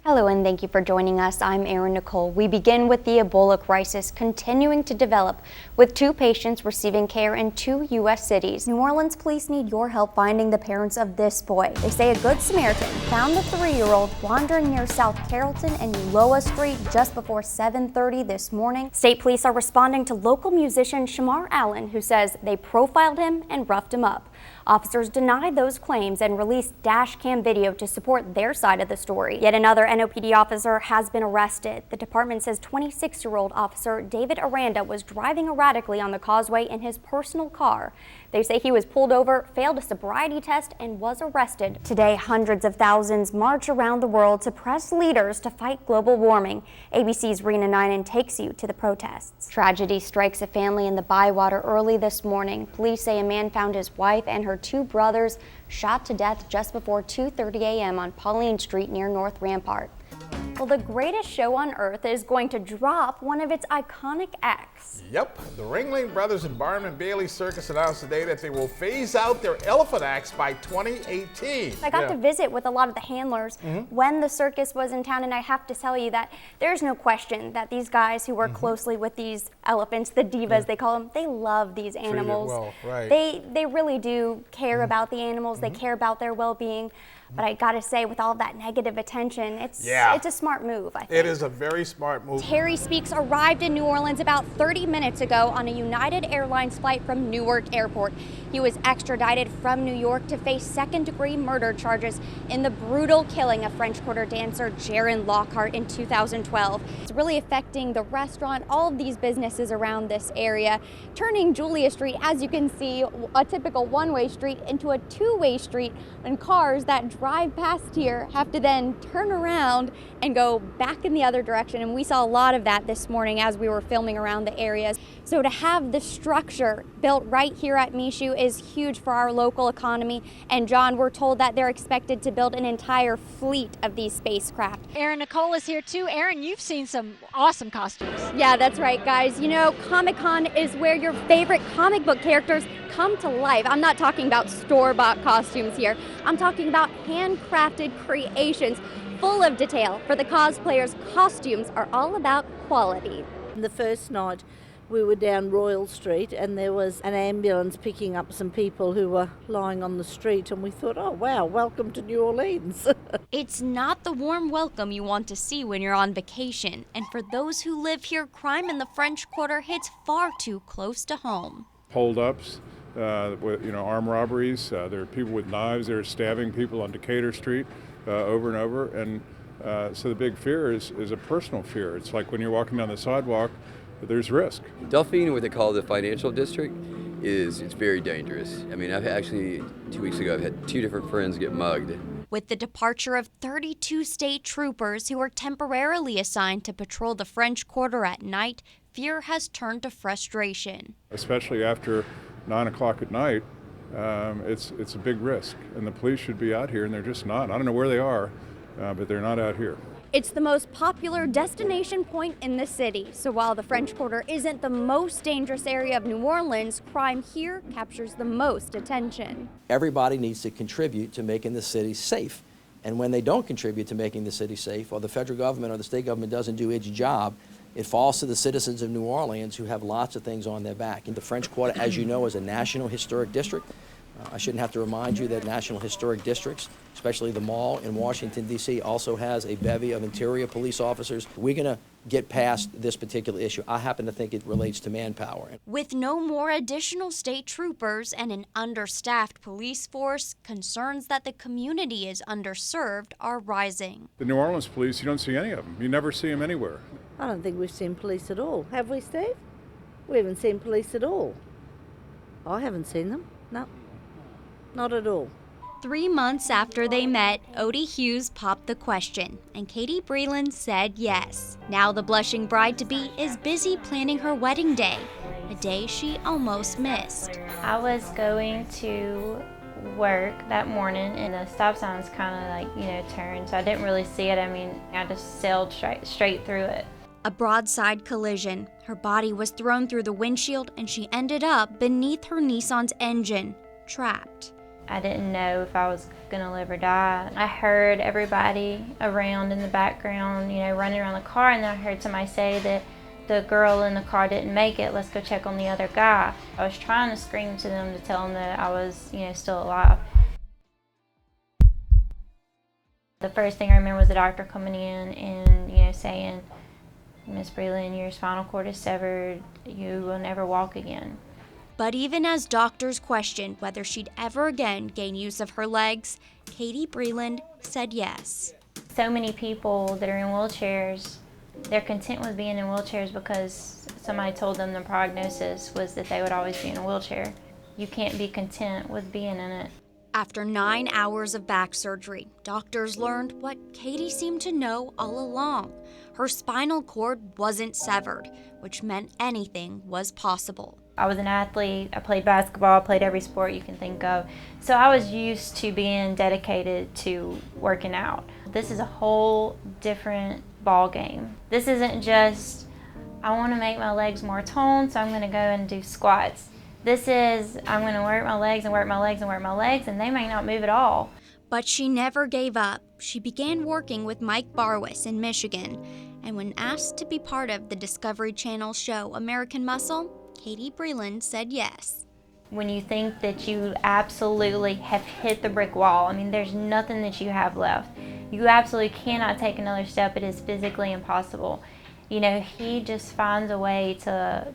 Hello and thank you for joining us. I'm Erin Nicole. We begin with the Ebola crisis continuing to develop, with 2 patients receiving care in 2 U.S. cities. New Orleans police need your help finding the parents of this boy. They say a good Samaritan found the 3-year-old wandering near South Carrollton and Ulloa Street just before 7:30 this morning. State police are responding to local musician Shamar Allen, who says they profiled him and roughed him up. Officers denied those claims and released dash cam video to support their side of the story. Yet another NOPD officer has been arrested. The department says 26-year-old officer David Aranda was driving erratically on the causeway in his personal car. They say he was pulled over, failed a sobriety test, and was arrested. Today, hundreds of thousands march around the world to press leaders to fight global warming. ABC's Rena Ninen takes you to the protests. Tragedy strikes a family in the Bywater early this morning. Police say a man found his wife and her 2 brothers shot to death just before 2:30 a.m. on Pauline Street near North Rampart. Well, the greatest show on earth is going to drop one of its iconic acts. Yep, the Ringling Brothers and Barnum and Bailey Circus announced today that they will phase out their elephant acts by 2018. I got to visit with a lot of the handlers when the circus was in town, and I have to tell you that there's no question that these guys who work closely with these elephants, the divas they call them, they love these animals. Well, right. They really do care about the animals. They care about their well-being. But I gotta say, with all that negative attention, it's a smart move, I think. It is a very smart move. Terry Speaks arrived in New Orleans about 30 minutes ago on a United Airlines flight from Newark Airport. He was extradited from New York to face second-degree murder charges in the brutal killing of French Quarter dancer Jaron Lockhart in 2012. It's really affecting the restaurant, all of these businesses around this area, turning Julia Street, as you can see, a typical one-way street into a two-way street, and cars that drive past here have to then turn around and go back in the other direction. And we saw a lot of that this morning as we were filming around the areas. So to have the structure built right here at Michoud is huge for our local economy. And John, we're told that they're expected to build an entire fleet of these spacecraft. Erin Nicole is here too. Erin, you've seen some awesome costumes. Yeah, that's right, guys. You know, Comic-Con is where your favorite comic book characters come to life. I'm not talking about store-bought costumes here. I'm talking about handcrafted creations full of detail. For the cosplayers, costumes are all about quality. The first night we were down Royal Street and there was an ambulance picking up some people who were lying on the street, and we thought, oh wow, welcome to New Orleans. It's not the warm welcome you want to see when you're on vacation, and for those who live here, crime in the French Quarter hits far too close to home. Hold-ups, armed robberies. There are people with knives. They're stabbing people on Decatur Street over and over. And so the big fear is a personal fear. It's like when you're walking down the sidewalk, there's risk. Delphine, what they call the financial district, it's very dangerous. I mean, I've actually, 2 weeks ago, I've had 2 different friends get mugged. With the departure of 32 state troopers who were temporarily assigned to patrol the French Quarter at night, fear has turned to frustration. Especially after 9 o'clock at night, it's a big risk. And the police should be out here, and they're just not. I don't know where they are, but they're not out here. It's the most popular destination point in the city. So while the French Quarter isn't the most dangerous area of New Orleans, crime here captures the most attention. Everybody needs to contribute to making the city safe. And when they don't contribute to making the city safe, or the federal government or the state government doesn't do its job, it falls to the citizens of New Orleans who have lots of things on their back. And the French Quarter, as you know, is a National Historic District. I shouldn't have to remind you that National Historic Districts, especially the Mall in Washington, D.C., also has a bevy of interior police officers. We're going to get past this particular issue. I happen to think it relates to manpower. With no more additional state troopers and an understaffed police force, concerns that the community is underserved are rising. The New Orleans police, you don't see any of them. You never see them anywhere. I don't think we've seen police at all. Have we, Steve? We haven't seen police at all. I haven't seen them. No, not at all. 3 months after they met, Odie Hughes popped the question, and Katie Breland said yes. Now the blushing bride-to-be is busy planning her wedding day, a day she almost missed. I was going to work that morning and the stop sign was kind of turned, so I didn't really see it. I mean, I just sailed straight through it. A broadside collision. Her body was thrown through the windshield and she ended up beneath her Nissan's engine, trapped. I didn't know if I was gonna live or die. I heard everybody around in the background, running around the car, and then I heard somebody say that the girl in the car didn't make it, let's go check on the other guy. I was trying to scream to them to tell them that I was, still alive. The first thing I remember was the doctor coming in and, saying, Miss Breland, your spinal cord is severed, you will never walk again. But even as doctors questioned whether she'd ever again gain use of her legs, Katie Breland said yes. So many people that are in wheelchairs, they're content with being in wheelchairs because somebody told them the prognosis was that they would always be in a wheelchair. You can't be content with being in it. After 9 hours of back surgery, doctors learned what Katie seemed to know all along. Her spinal cord wasn't severed, which meant anything was possible. I was an athlete. I played basketball, played every sport you can think of. So I was used to being dedicated to working out. This is a whole different ball game. This isn't just, I want to make my legs more toned, so I'm going to go and do squats. This is, I'm going to work my legs and work my legs and work my legs, and they may not move at all. But she never gave up. She began working with Mike Barwis in Michigan, and when asked to be part of the Discovery Channel show American Muscle, Katie Breland said yes. When you think that you absolutely have hit the brick wall, there's nothing that you have left. You absolutely cannot take another step. It is physically impossible. He just finds a way to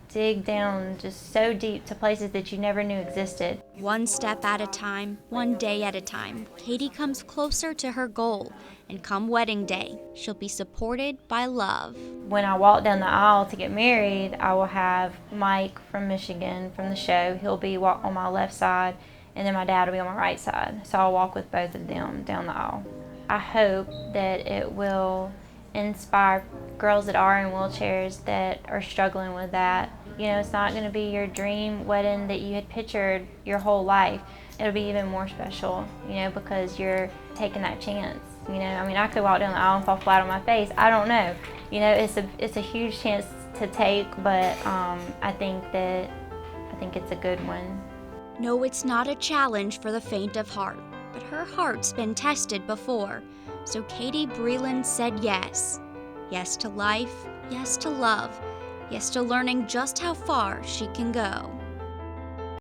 dig down just so deep to places that you never knew existed. One step at a time, one day at a time, Katie comes closer to her goal. And come wedding day, she'll be supported by love. When I walk down the aisle to get married, I will have Mike from Michigan from the show. He'll be on my left side, and then my dad will be on my right side. So I'll walk with both of them down the aisle. I hope that it will inspire girls that are in wheelchairs that are struggling with that. It's not going to be your dream wedding that you had pictured your whole life. It'll be even more special, because you're taking that chance. I could walk down the aisle and fall flat on my face. I don't know. It's a huge chance to take, but I think it's a good one. No, it's not a challenge for the faint of heart, but her heart's been tested before. So Katie Breland said yes. Yes to life, yes to love, yes to learning just how far she can go.